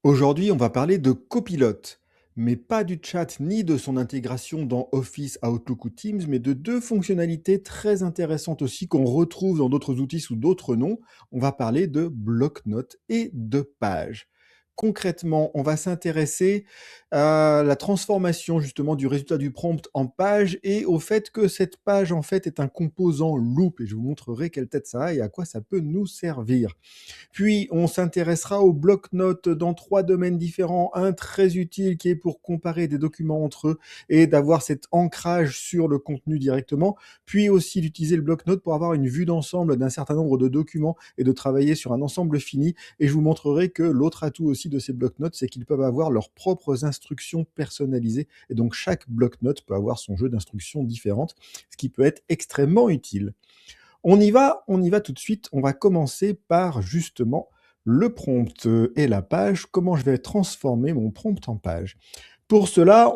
Aujourd'hui, on va parler de copilote, mais pas du chat ni de son intégration dans Office, Outlook ou Teams, mais de deux fonctionnalités très intéressantes aussi qu'on retrouve dans d'autres outils sous d'autres noms. On va parler de bloc-notes et de pages. Concrètement, on va s'intéresser à la transformation justement du résultat du prompt en page et au fait que cette page en fait est un composant loop et je vous montrerai quelle tête ça a et à quoi ça peut nous servir. Puis, on s'intéressera au bloc-notes dans 3 domaines différents. Un très utile qui est pour comparer des documents entre eux et d'avoir cet ancrage sur le contenu directement. Puis aussi d'utiliser le bloc-notes pour avoir une vue d'ensemble d'un certain nombre de documents et de travailler sur un ensemble fini. Et je vous montrerai que l'autre atout aussi de ces bloc-notes, c'est qu'ils peuvent avoir leurs propres instructions personnalisées. Et donc, chaque bloc-notes peut avoir son jeu d'instructions différentes, ce qui peut être extrêmement utile. On y va tout de suite. On va commencer par justement le prompt et la page. Comment je vais transformer mon prompt en page. Pour cela,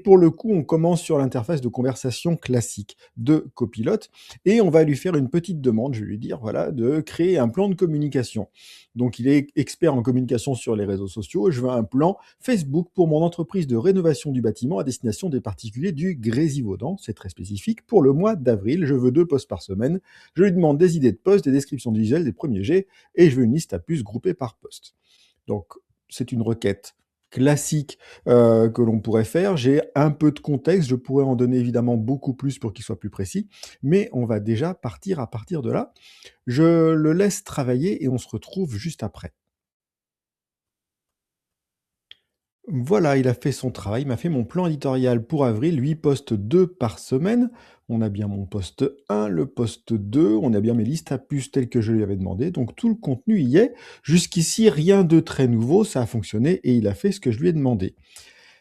pour le coup, on commence sur l'interface de conversation classique de Copilot et on va lui faire une petite demande. Je vais lui dire, voilà, de créer un plan de communication. Donc, il est expert en communication sur les réseaux sociaux. Je veux un plan Facebook pour mon entreprise de rénovation du bâtiment à destination des particuliers du Grésivaudan. C'est très spécifique. Pour le mois d'avril, je veux 2 posts par semaine. Je lui demande des idées de posts, des descriptions de visuels, des premiers jets et je veux une liste à puces groupée par poste. Donc, c'est une requête classique que l'on pourrait faire. J'ai un peu de contexte, je pourrais en donner évidemment beaucoup plus pour qu'il soit plus précis, mais on va déjà partir à partir de là. Je le laisse travailler et on se retrouve juste après. Voilà, il a fait son travail, il m'a fait mon plan éditorial pour avril, 8 postes 2 par semaine. On a bien mon poste 1, le poste 2, on a bien mes listes à puces telles que je lui avais demandé, donc tout le contenu y est. Jusqu'ici, rien de très nouveau, ça a fonctionné et il a fait ce que je lui ai demandé.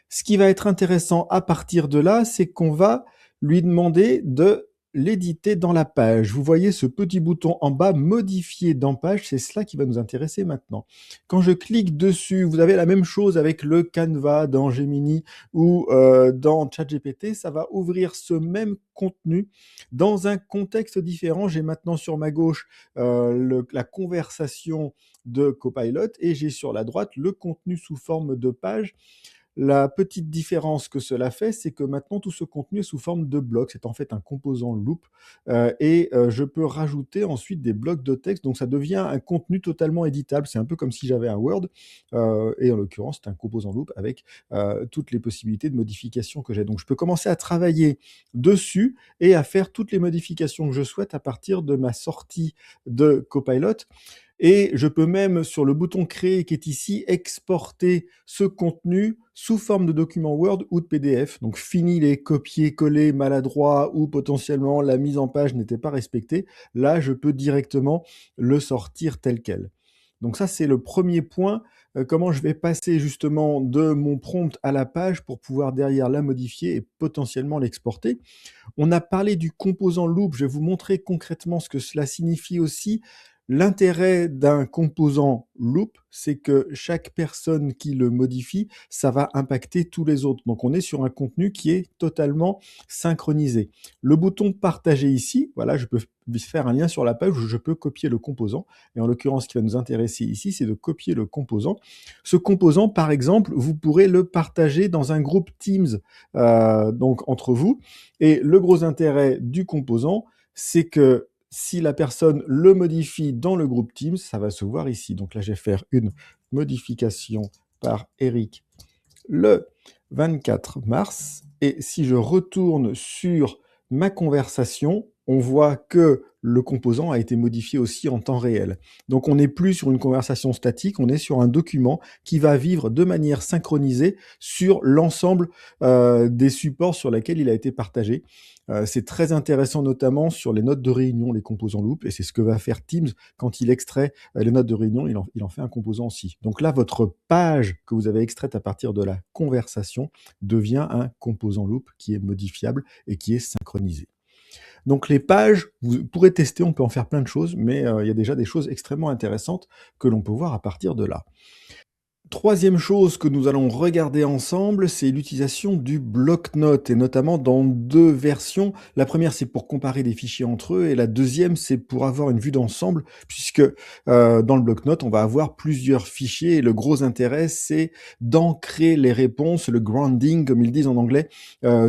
Ce qui va être intéressant à partir de là, c'est qu'on va lui demander de l'éditer dans la page. Vous voyez ce petit bouton en bas, modifier dans page, c'est cela qui va nous intéresser maintenant. Quand je clique dessus, vous avez la même chose avec le Canva dans Gemini ou dans ChatGPT, ça va ouvrir ce même contenu dans un contexte différent. J'ai maintenant sur ma gauche la conversation de Copilot et j'ai sur la droite le contenu sous forme de page. La petite différence que cela fait, c'est que maintenant tout ce contenu est sous forme de blocs. C'est en fait un composant loop je peux rajouter ensuite des blocs de texte. Donc ça devient un contenu totalement éditable. C'est un peu comme si j'avais un Word et en l'occurrence, c'est un composant loop avec toutes les possibilités de modification que j'ai. Donc je peux commencer à travailler dessus et à faire toutes les modifications que je souhaite à partir de ma sortie de Copilot. Et je peux même, sur le bouton créer qui est ici, exporter ce contenu sous forme de document Word ou de PDF. Donc fini les copier-coller maladroits ou potentiellement la mise en page n'était pas respectée. Là, je peux directement le sortir tel quel. Donc ça, c'est le premier point, comment je vais passer justement de mon prompt à la page pour pouvoir derrière la modifier et potentiellement l'exporter. On a parlé du composant loop, je vais vous montrer concrètement ce que cela signifie aussi. L'intérêt d'un composant loop, c'est que chaque personne qui le modifie, ça va impacter tous les autres. Donc on est sur un contenu qui est totalement synchronisé. Le bouton partager ici, voilà, je peux faire un lien sur la page où je peux copier le composant. Et en l'occurrence, ce qui va nous intéresser ici, c'est de copier le composant. Ce composant, par exemple, vous pourrez le partager dans un groupe Teams, donc entre vous. Et le gros intérêt du composant, c'est que si la personne le modifie dans le groupe Teams, ça va se voir ici. Donc là, je vais faire une modification par Eric le 24 mars. Et si je retourne sur ma conversation, on voit que le composant a été modifié aussi en temps réel. Donc on n'est plus sur une conversation statique, on est sur un document qui va vivre de manière synchronisée sur l'ensemble des supports sur lesquels il a été partagé. C'est très intéressant notamment sur les notes de réunion, les composants loop, et c'est ce que va faire Teams quand il extrait les notes de réunion, il en fait un composant aussi. Donc là, votre page que vous avez extraite à partir de la conversation devient un composant loop qui est modifiable et qui est synchronisé. Donc les pages, vous pourrez tester, on peut en faire plein de choses, mais il y a déjà des choses extrêmement intéressantes que l'on peut voir à partir de là. Troisième chose que nous allons regarder ensemble, c'est l'utilisation du bloc-notes et notamment dans 2 versions. La première, c'est pour comparer des fichiers entre eux et la deuxième, c'est pour avoir une vue d'ensemble puisque, dans le bloc-notes, on va avoir plusieurs fichiers et le gros intérêt, c'est d'ancrer les réponses, le grounding comme ils disent en anglais,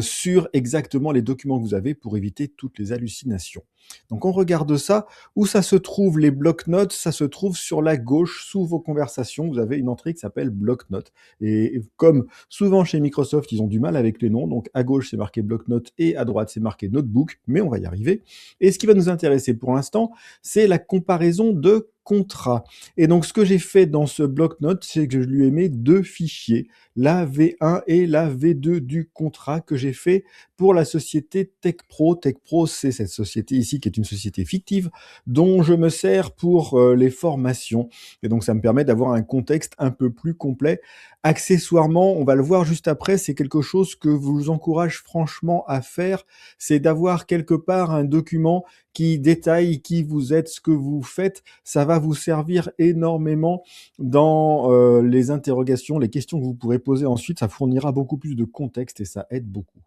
sur exactement les documents que vous avez pour éviter toutes les hallucinations. Donc on regarde ça. Où ça se trouve les bloc-notes? Ça se trouve sur la gauche, sous vos conversations, vous avez une entrée qui s'appelle bloc-notes et comme souvent chez Microsoft, ils ont du mal avec les noms, donc à gauche, c'est marqué bloc-notes et à droite, c'est marqué notebook, mais on va y arriver et ce qui va nous intéresser pour l'instant, c'est la comparaison de contrats et donc ce que j'ai fait dans ce bloc-notes, c'est que je lui ai mis 2 fichiers, la V1 et la V2 du contrat que j'ai fait pour la société TechPro. TechPro, c'est cette société ici qui est une société fictive dont je me sers pour les formations. Et donc, ça me permet d'avoir un contexte un peu plus complet. Accessoirement, on va le voir juste après, c'est quelque chose que je vous encourage franchement à faire, c'est d'avoir quelque part un document qui détaille qui vous êtes, ce que vous faites. Ça va vous servir énormément dans les interrogations, les questions que vous pourrez poser ensuite. Ça fournira beaucoup plus de contexte et ça aide beaucoup.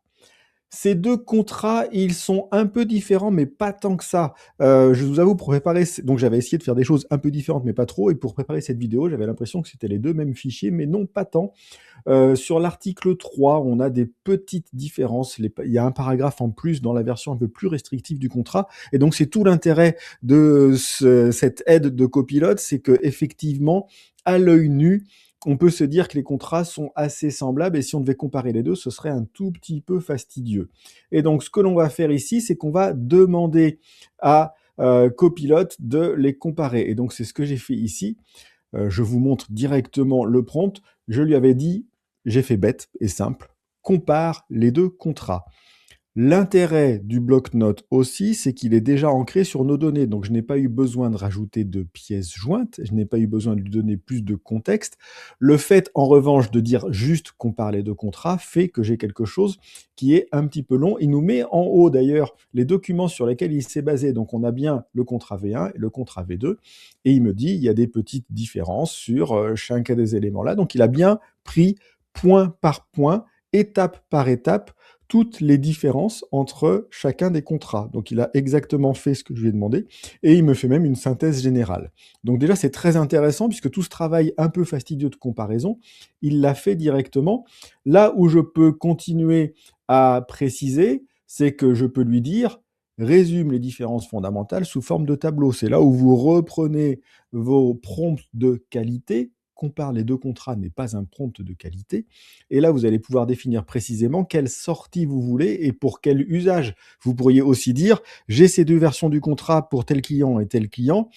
Ces 2 contrats, ils sont un peu différents, mais pas tant que ça. Je vous avoue, pour préparer c donc j'avais essayé de faire des choses un peu différentes, mais pas trop et pour préparer cette vidéo, j'avais l'impression que c'était les 2 mêmes fichiers, mais non, pas tant. Sur l'article 3, on a des petites différences. Il y a un paragraphe en plus dans la version un peu plus restrictive du contrat et donc c'est tout l'intérêt de cette aide de copilote, c'est qu'effectivement, à l'œil nu, on peut se dire que les contrats sont assez semblables et si on devait comparer les 2, ce serait un tout petit peu fastidieux. Et donc ce que l'on va faire ici, c'est qu'on va demander à Copilot de les comparer et donc c'est ce que j'ai fait ici. Je vous montre directement le prompt. Je lui avais dit, j'ai fait bête et simple, compare les 2 contrats. L'intérêt du bloc-notes aussi, c'est qu'il est déjà ancré sur nos données, donc je n'ai pas eu besoin de rajouter de pièces jointes, je n'ai pas eu besoin de lui donner plus de contexte. Le fait, en revanche, de dire juste qu'on parlait de contrat fait que j'ai quelque chose qui est un petit peu long. Il nous met en haut d'ailleurs les documents sur lesquels il s'est basé, donc on a bien le contrat V1 et le contrat V2, et il me dit il y a des petites différences sur chacun des éléments là, donc il a bien pris point par point, étape par étape, toutes les différences entre chacun des contrats. Donc il a exactement fait ce que je lui ai demandé et il me fait même une synthèse générale. Donc déjà, c'est très intéressant puisque tout ce travail un peu fastidieux de comparaison, il l'a fait directement. Là où je peux continuer à préciser, c'est que je peux lui dire résume les différences fondamentales sous forme de tableau. C'est là où vous reprenez vos prompts de qualité. Compare les 2 contrats n'est pas un prompt de qualité. Et là, vous allez pouvoir définir précisément quelle sortie vous voulez et pour quel usage. Vous pourriez aussi dire, j'ai ces 2 versions du contrat pour tel client et tel client.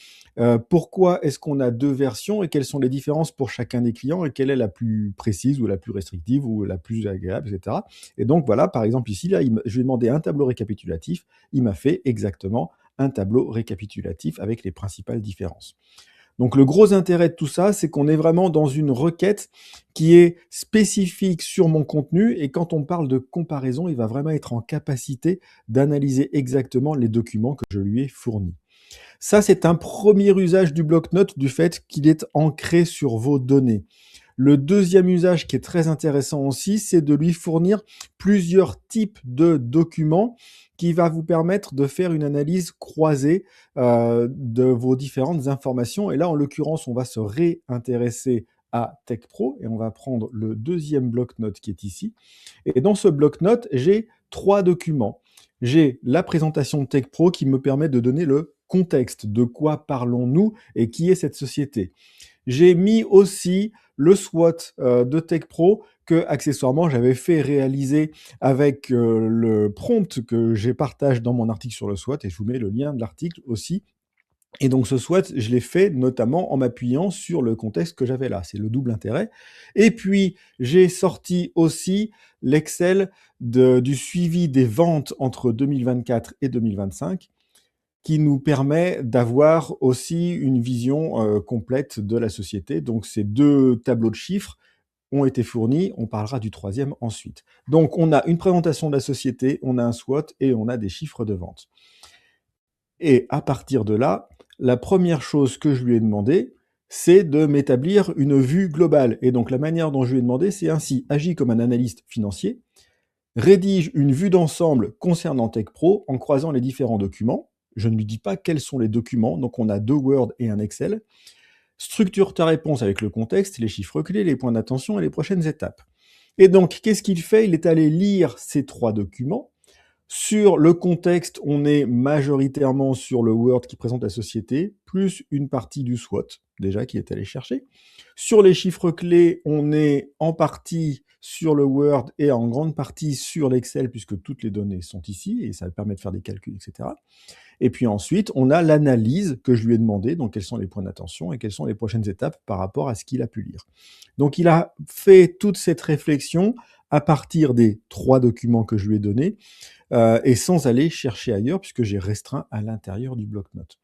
Pourquoi est-ce qu'on a 2 versions et quelles sont les différences pour chacun des clients et quelle est la plus précise ou la plus restrictive ou la plus agréable, etc. Et donc voilà, par exemple ici, là, je lui ai demandé un tableau récapitulatif. Il m'a fait exactement un tableau récapitulatif avec les principales différences. Donc le gros intérêt de tout ça, c'est qu'on est vraiment dans une requête qui est spécifique sur mon contenu et quand on parle de comparaison, il va vraiment être en capacité d'analyser exactement les documents que je lui ai fournis. Ça, c'est un premier usage du bloc-notes du fait qu'il est ancré sur vos données. Le deuxième usage qui est très intéressant aussi, c'est de lui fournir plusieurs types de documents qui va vous permettre de faire une analyse croisée de vos différentes informations. Et là, en l'occurrence, on va se réintéresser à TechPro et on va prendre le deuxième bloc-notes qui est ici. Et dans ce bloc-notes, j'ai 3 documents. J'ai la présentation de TechPro qui me permet de donner le contexte, de quoi parlons-nous et qui est cette société. J'ai mis aussi le SWOT de TechPro que, accessoirement, j'avais fait réaliser avec le prompt que j'ai partagé dans mon article sur le SWOT et je vous mets le lien de l'article aussi. Et donc ce SWOT, je l'ai fait notamment en m'appuyant sur le contexte que j'avais là. C'est le double intérêt. Et puis, j'ai sorti aussi l'Excel du suivi des ventes entre 2024 et 2025 qui nous permet d'avoir aussi une vision complète de la société. Donc ces 2 tableaux de chiffres ont été fournis, on parlera du troisième ensuite. Donc on a une présentation de la société, on a un SWOT et on a des chiffres de vente. Et à partir de là, la première chose que je lui ai demandé, c'est de m'établir une vue globale. Et donc la manière dont je lui ai demandé, c'est ainsi: agis comme un analyste financier, rédige une vue d'ensemble concernant TechPro en croisant les différents documents. Je ne lui dis pas quels sont les documents, donc on a 2 Word et un Excel. Structure ta réponse avec le contexte, les chiffres clés, les points d'attention et les prochaines étapes. Et donc, qu'est-ce qu'il fait? Il est allé lire ces 3 documents. Sur le contexte, on est majoritairement sur le Word qui présente la société, plus une partie du SWOT, déjà, qui est allé chercher. Sur les chiffres clés, on est en partie sur le Word et en grande partie sur l'Excel, puisque toutes les données sont ici, et ça permet de faire des calculs, etc. Et puis ensuite, on a l'analyse que je lui ai demandé, donc quels sont les points d'attention et quelles sont les prochaines étapes par rapport à ce qu'il a pu lire. Donc il a fait toute cette réflexion à partir des 3 documents que je lui ai donnés, et sans aller chercher ailleurs, puisque j'ai restreint à l'intérieur du bloc-notes.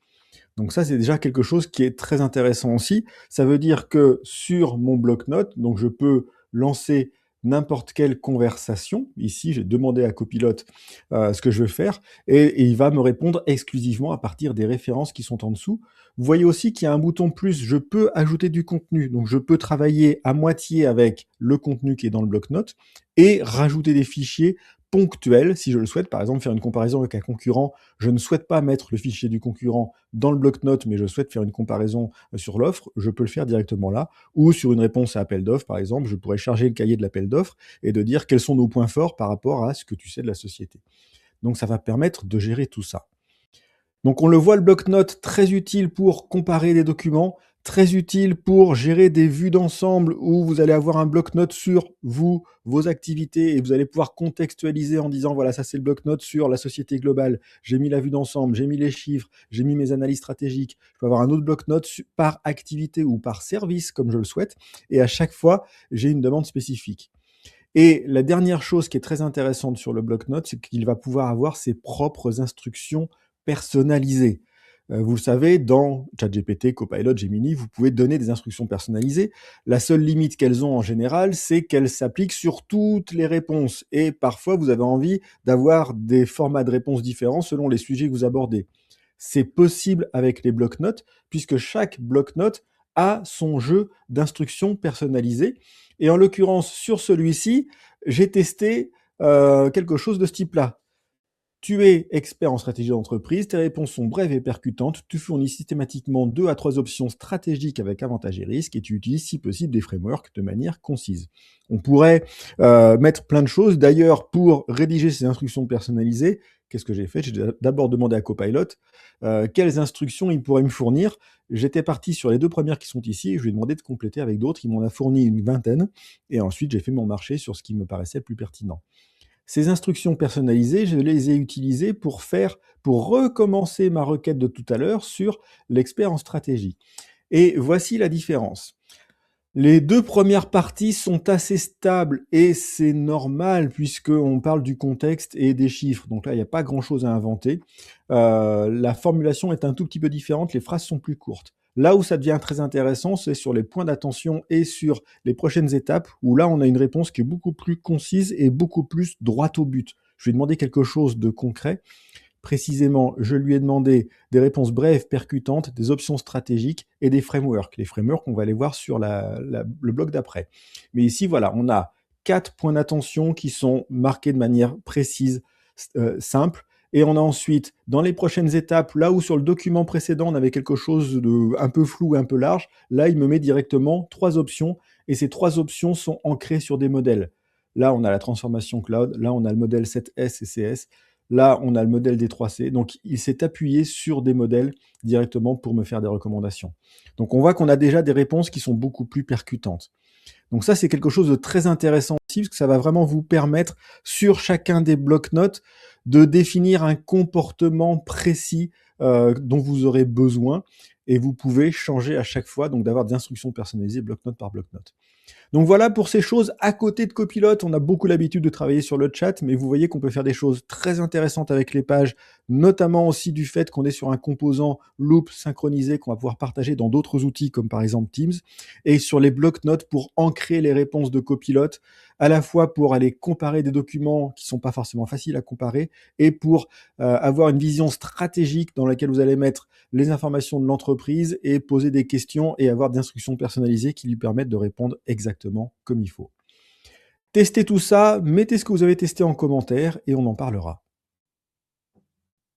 Donc ça, c'est déjà quelque chose qui est très intéressant aussi. Ça veut dire que sur mon bloc-notes, donc je peux lancer n'importe quelle conversation. Ici, j'ai demandé à Copilote ce que je veux faire, et il va me répondre exclusivement à partir des références qui sont en dessous. Vous voyez aussi qu'il y a un bouton plus, je peux ajouter du contenu, donc je peux travailler à moitié avec le contenu qui est dans le bloc-notes et rajouter des fichiers ponctuels si je le souhaite. Par exemple, faire une comparaison avec un concurrent, je ne souhaite pas mettre le fichier du concurrent dans le bloc-notes, mais je souhaite faire une comparaison sur l'offre, je peux le faire directement là. Ou sur une réponse à appel d'offres, par exemple, je pourrais charger le cahier de l'appel d'offres et de dire quels sont nos points forts par rapport à ce que tu sais de la société. Donc ça va permettre de gérer tout ça. Donc on le voit, le bloc-notes, très utile pour comparer des documents, très utile pour gérer des vues d'ensemble où vous allez avoir un bloc-notes sur vous, vos activités, et vous allez pouvoir contextualiser en disant, voilà, ça c'est le bloc-notes sur la société globale, j'ai mis la vue d'ensemble, j'ai mis les chiffres, j'ai mis mes analyses stratégiques. Je peux avoir un autre bloc-notes par activité ou par service, comme je le souhaite, et à chaque fois, j'ai une demande spécifique. Et la dernière chose qui est très intéressante sur le bloc-notes, c'est qu'il va pouvoir avoir ses propres instructions personnalisées. Vous le savez, dans ChatGPT, Copilot, Gemini, vous pouvez donner des instructions personnalisées. La seule limite qu'elles ont en général, c'est qu'elles s'appliquent sur toutes les réponses. Et parfois, vous avez envie d'avoir des formats de réponses différents selon les sujets que vous abordez. C'est possible avec les bloc-notes, puisque chaque bloc-notes a son jeu d'instructions personnalisées. Et en l'occurrence, sur celui-ci, j'ai testé quelque chose de ce type-là. Tu es expert en stratégie d'entreprise, tes réponses sont brèves et percutantes, tu fournis systématiquement 2 à 3 options stratégiques avec avantages et risques, et tu utilises si possible des frameworks de manière concise. On pourrait mettre plein de choses. D'ailleurs, pour rédiger ces instructions personnalisées, qu'est-ce que j'ai fait? J'ai d'abord demandé à Copilot quelles instructions il pourrait me fournir. J'étais parti sur les 2 premières qui sont ici, et je lui ai demandé de compléter avec d'autres. Il m'en a fourni une vingtaine, et ensuite j'ai fait mon marché sur ce qui me paraissait le plus pertinent. Ces instructions personnalisées, je les ai utilisées pour recommencer ma requête de tout à l'heure sur l'expert en stratégie. Et voici la différence. Les 2 premières parties sont assez stables, et c'est normal puisqu'on parle du contexte et des chiffres. Donc là, il n'y a pas grand-chose à inventer. La formulation est un tout petit peu différente, les phrases sont plus courtes. Là où ça devient très intéressant, c'est sur les points d'attention et sur les prochaines étapes, où là, on a une réponse qui est beaucoup plus concise et beaucoup plus droite au but. Je lui ai demandé quelque chose de concret. Précisément, je lui ai demandé des réponses brèves, percutantes, des options stratégiques et des frameworks. Les frameworks, on va les voir sur le bloc d'après. Mais ici, voilà, on a 4 points d'attention qui sont marqués de manière précise, simple. Et on a ensuite, dans les prochaines étapes, là où sur le document précédent, on avait quelque chose de un peu flou, un peu large, là, il me met directement 3 options, et ces 3 options sont ancrées sur des modèles. Là, on a la transformation cloud, là, on a le modèle 7S et CS, là, on a le modèle des 3C. Donc, il s'est appuyé sur des modèles directement pour me faire des recommandations. Donc, on voit qu'on a déjà des réponses qui sont beaucoup plus percutantes. Donc ça, c'est quelque chose de très intéressant aussi, parce que ça va vraiment vous permettre, sur chacun des blocs-notes, de définir un comportement précis dont vous aurez besoin, et vous pouvez changer à chaque fois, donc d'avoir des instructions personnalisées bloc-notes par bloc-notes. Donc voilà pour ces choses à côté de Copilot. On a beaucoup l'habitude de travailler sur le chat, mais vous voyez qu'on peut faire des choses très intéressantes avec les pages, notamment aussi du fait qu'on est sur un composant Loop synchronisé qu'on va pouvoir partager dans d'autres outils comme par exemple Teams, et sur les blocs-notes pour ancrer les réponses de Copilot, à la fois pour aller comparer des documents qui sont pas forcément faciles à comparer et pour avoir une vision stratégique dans laquelle vous allez mettre les informations de l'entreprise et poser des questions et avoir des instructions personnalisées qui lui permettent de répondre exactement comme il faut. Testez tout ça, mettez ce que vous avez testé en commentaire et on en parlera.